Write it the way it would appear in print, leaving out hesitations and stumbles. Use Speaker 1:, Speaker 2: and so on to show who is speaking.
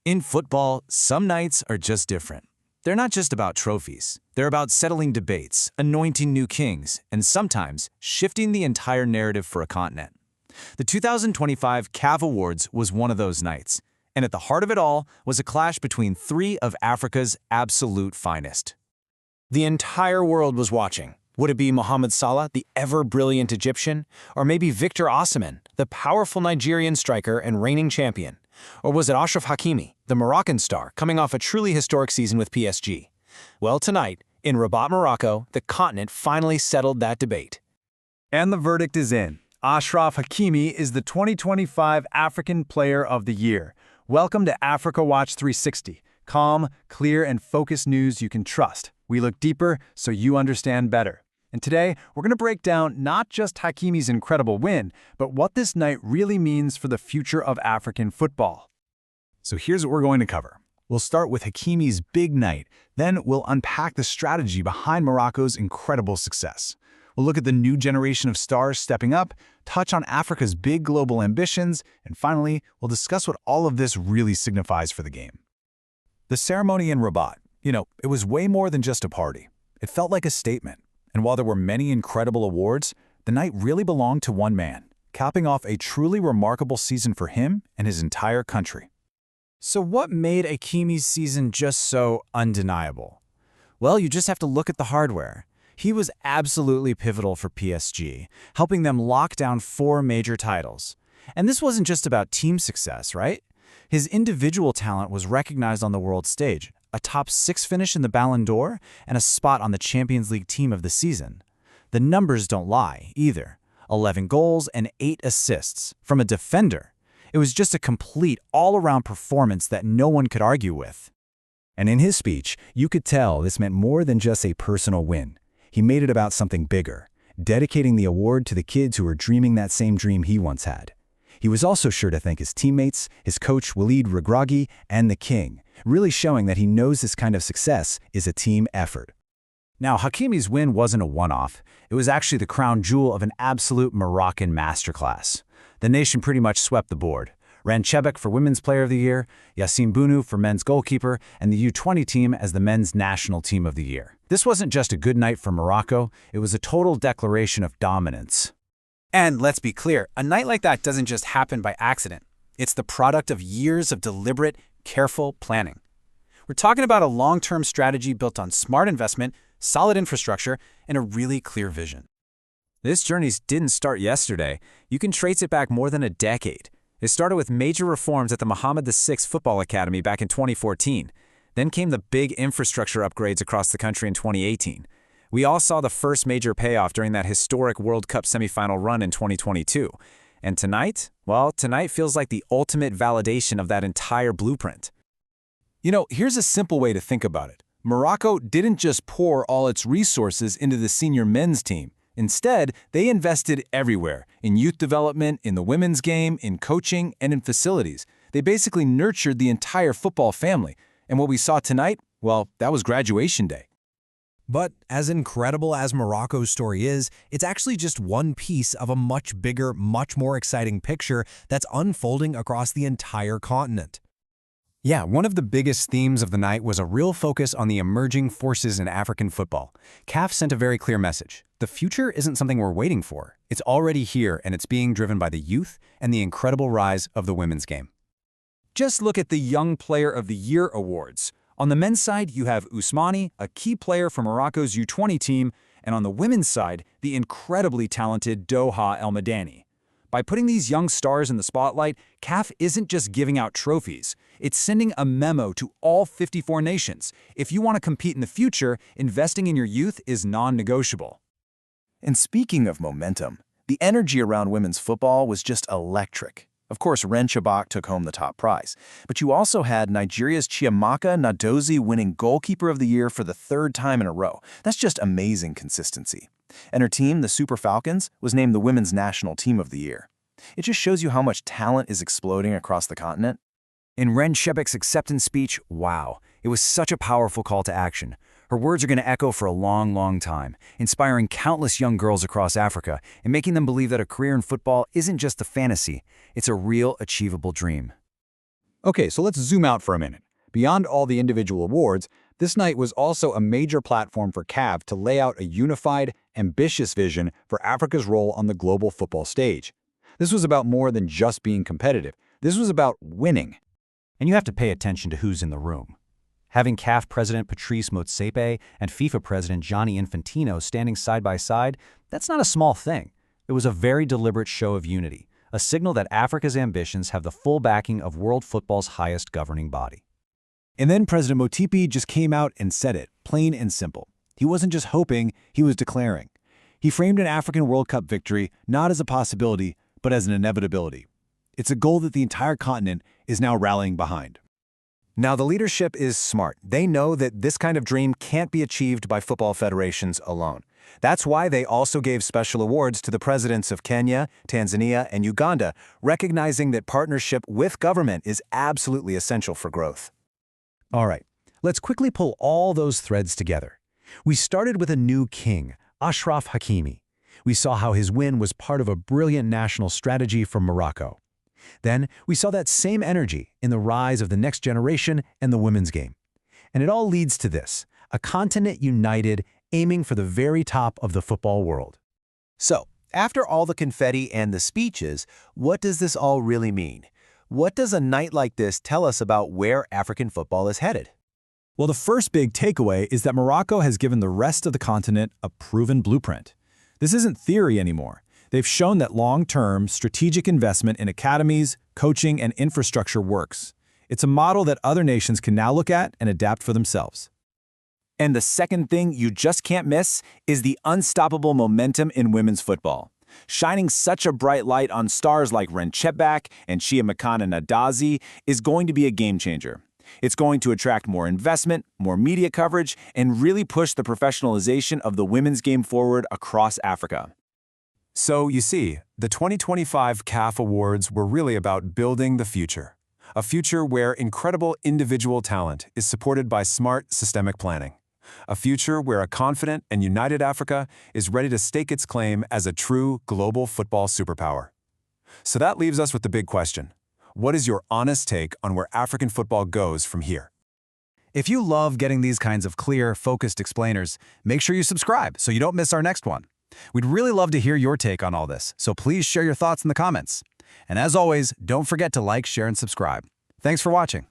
Speaker 1: In football, some nights are just different. They're not just about trophies. They're about settling debates, anointing new kings, and sometimes shifting the entire narrative for a continent. The 2025 CAF Awards was one of those nights, and at the heart of it all was a clash between three of Africa's absolute finest.
Speaker 2: The entire world was watching. Would it be Mohamed Salah, the ever-brilliant Egyptian, or maybe Victor Osimhen, the powerful Nigerian striker and reigning champion? Or was it Achraf Hakimi, the Moroccan star, coming off a truly historic season with PSG? Well, tonight, in Rabat, Morocco, the continent finally settled that debate.
Speaker 3: And the verdict is in. Achraf Hakimi is the 2025 African Player of the Year. Welcome to Africa Watch 360. Calm, clear, and focused news you can trust. We look deeper so you understand better. And today, we're going to break down not just Hakimi's incredible win, but what this night really means for the future of African football.
Speaker 4: So here's what we're going to cover. We'll start with Hakimi's big night, then we'll unpack the strategy behind Morocco's incredible success. We'll look at the new generation of stars stepping up, touch on Africa's big global ambitions, and finally, we'll discuss what all of this really signifies for the game. The ceremony in Rabat, it was way more than just a party. It felt like a statement. And while there were many incredible awards, the night really belonged to one man, capping off a truly remarkable season for him and his entire country.
Speaker 1: So what made Hakimi's season just so undeniable? Well, you just have to look at the hardware. He was absolutely pivotal for PSG, helping them lock down 4 major titles. And this wasn't just about team success, right? His individual talent was recognized on the world stage, a top 6 finish in the Ballon d'Or, and a spot on the Champions League team of the season. The numbers don't lie, either. 11 goals and 8 assists from a defender. It was just a complete, all-around performance that no one could argue with.
Speaker 4: And in his speech, you could tell this meant more than just a personal win. He made it about something bigger, dedicating the award to the kids who were dreaming that same dream he once had. He was also sure to thank his teammates, his coach Walid Regragui, and the king, really showing that he knows this kind of success is a team effort.
Speaker 1: Now, Hakimi's win wasn't a one-off. It was actually the crown jewel of an absolute Moroccan masterclass. The nation pretty much swept the board. Ren Chebak for Women's Player of the Year, Yassine Bounou for Men's Goalkeeper, and the U20 team as the Men's National Team of the Year. This wasn't just a good night for Morocco, it was a total declaration of dominance.
Speaker 2: And let's be clear, a night like that doesn't just happen by accident. It's the product of years of deliberate, careful planning. We're talking about a long-term strategy built on smart investment, solid infrastructure, and a really clear vision.
Speaker 1: This journey didn't start yesterday. You can trace it back more than a decade. It started with major reforms at the Mohamed VI Football Academy back in 2014. Then came the big infrastructure upgrades across the country in 2018. We all saw the first major payoff during that historic World Cup semifinal run in 2022. And tonight? Well, tonight feels like the ultimate validation of that entire blueprint.
Speaker 4: Here's a simple way to think about it. Morocco didn't just pour all its resources into the senior men's team. Instead, they invested everywhere, in youth development, in the women's game, in coaching, and in facilities. They basically nurtured the entire football family. And what we saw tonight, well, that was graduation day.
Speaker 5: But as incredible as Morocco's story is, it's actually just one piece of a much bigger, much more exciting picture that's unfolding across the entire continent.
Speaker 2: Yeah, one of the biggest themes of the night was a real focus on the emerging forces in African football. CAF sent a very clear message. The future isn't something we're waiting for. It's already here, and it's being driven by the youth and the incredible rise of the women's game.
Speaker 1: Just look at the Young Player of the Year awards. On the men's side, you have Ousmane, a key player for Morocco's U20 team, and on the women's side, the incredibly talented Doha El Madani. By putting these young stars in the spotlight, CAF isn't just giving out trophies. It's sending a memo to all 54 nations. If you want to compete in the future, investing in your youth is non-negotiable.
Speaker 6: And speaking of momentum, the energy around women's football was just electric. Of course, Ren Chebak took home the top prize, but you also had Nigeria's Chiamaka Nnadozie winning Goalkeeper of the Year for the 3rd time in a row. That's just amazing consistency. And her team, the Super Falcons, was named the Women's National Team of the Year. It just shows you how much talent is exploding across the continent.
Speaker 1: In Ren Chebak's acceptance speech, wow, it was such a powerful call to action. Her words are going to echo for a long, long time, inspiring countless young girls across Africa and making them believe that a career in football isn't just a fantasy, it's a real, achievable dream.
Speaker 4: Okay, so let's zoom out for a minute. Beyond all the individual awards, this night was also a major platform for CAF to lay out a unified, ambitious vision for Africa's role on the global football stage. This was about more than just being competitive. This was about winning.
Speaker 1: And you have to pay attention to who's in the room. Having CAF President Patrice Motsepe and FIFA President Gianni Infantino standing side by side, that's not a small thing. It was a very deliberate show of unity, a signal that Africa's ambitions have the full backing of world football's highest governing body.
Speaker 2: And then President Motsepe just came out and said it, plain and simple. He wasn't just hoping, he was declaring. He framed an African World Cup victory not as a possibility, but as an inevitability. It's a goal that the entire continent is now rallying behind. Now, the leadership is smart. They know that this kind of dream can't be achieved by football federations alone. That's why they also gave special awards to the presidents of Kenya, Tanzania, and Uganda, recognizing that partnership with government is absolutely essential for growth.
Speaker 5: All right, let's quickly pull all those threads together. We started with a new king, Achraf Hakimi. We saw how his win was part of a brilliant national strategy from Morocco. Then we saw that same energy in the rise of the next generation and the women's game. And it all leads to this, a continent united, aiming for the very top of the football world.
Speaker 6: So, after all the confetti and the speeches, what does this all really mean? What does a night like this tell us about where African football is headed?
Speaker 2: Well, the first big takeaway is that Morocco has given the rest of the continent a proven blueprint. This isn't theory anymore. They've shown that long-term, strategic investment in academies, coaching, and infrastructure works. It's a model that other nations can now look at and adapt for themselves.
Speaker 6: And the second thing you just can't miss is the unstoppable momentum in women's football. Shining such a bright light on stars like Ren Chebak and Chiamaka Nnadozie is going to be a game changer. It's going to attract more investment, more media coverage, and really push the professionalization of the women's game forward across Africa.
Speaker 2: So, you see, the 2025 CAF Awards were really about building the future. A future where incredible individual talent is supported by smart, systemic planning. A future where a confident and united Africa is ready to stake its claim as a true global football superpower. So that leaves us with the big question. What is your honest take on where African football goes from here?
Speaker 4: If you love getting these kinds of clear, focused explainers, make sure you subscribe so you don't miss our next one. We'd really love to hear your take on all this, so please share your thoughts in the comments. And as always, don't forget to like, share, and subscribe. Thanks for watching.